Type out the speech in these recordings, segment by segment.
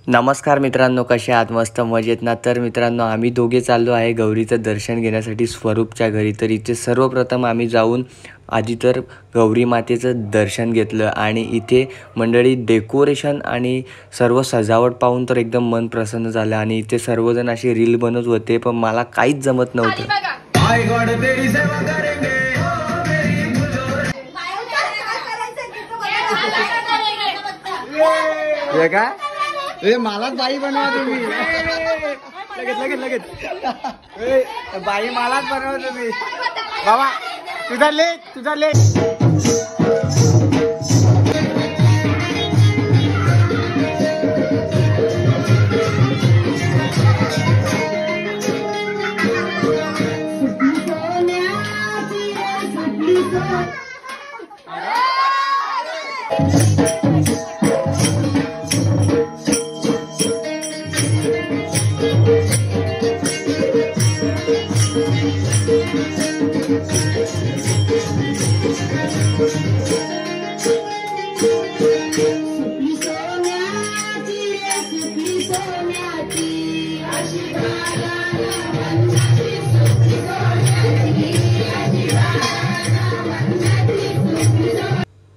नमस्कार मित्रांनो, कसे आहात? मस्त मजेत ना? तर मित्रांनो, आम्ही दोघे चाललो आहे गौरीचं दर्शन घेण्यासाठी स्वरूपच्या घरी। तर इथे सर्वप्रथम आम्ही जाऊन आधी तर गौरी मातेचं दर्शन घेतलं आणि इथे मंडळी डेकोरेशन आणि सर्व सजावट पाहून तर एकदम मन प्रसन्न झालं आणि इथे सर्वजण अशी रील बनवत होते, पण मला काहीच जमत नव्हतं। मलाच बाई बनवा तुम्ही। लगेच बाई मलाच बनवा तुम्ही। बाबा तुझा लेख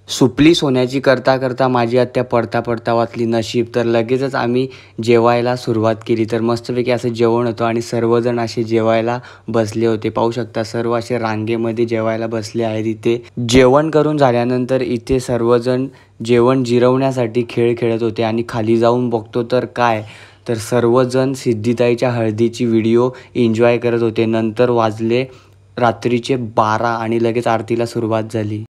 सुपली सोन्याची करता करता माझी आत्या पडता वाचली नशीब। तर लगेचच आम्ही जेवायला सुरुवात केली। तर मस्तपैकी असं जेवण होतं आणि सर्वजण असे जेवायला बसले होते। पाहू शकता सर्व असे रांगेमध्ये जेवायला बसले आहेत। इथे जेवण करून झाल्यानंतर इथे सर्वजण जेवण जिरवण्यासाठी खेळ खेळत होते आणि खाली जाऊन बघतो तर काय, तर सर्वजण सिद्धिताईच्या हळदीची व्हिडिओ एन्जॉय करत होते। नंतर वाजले रात्रीचे 12 आणि लगेच आरतीला सुरुवात झाली।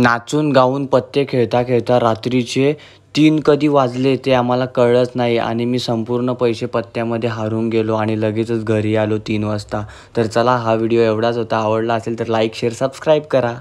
नाचून गाऊन पत्ते खेळता खेळता रात्रीचे 3 कधी वाजले ते आम्हाला कळलंच नाही आणि मी संपूर्ण पैसे पत्त्यामध्ये हारून गेलो आणि लगेचच घरी आलो 3 वाजता. तर चला, हा व्हिडिओ एवढाच होता. आवडला असेल तर लाईक शेअर सबस्क्राईब करा.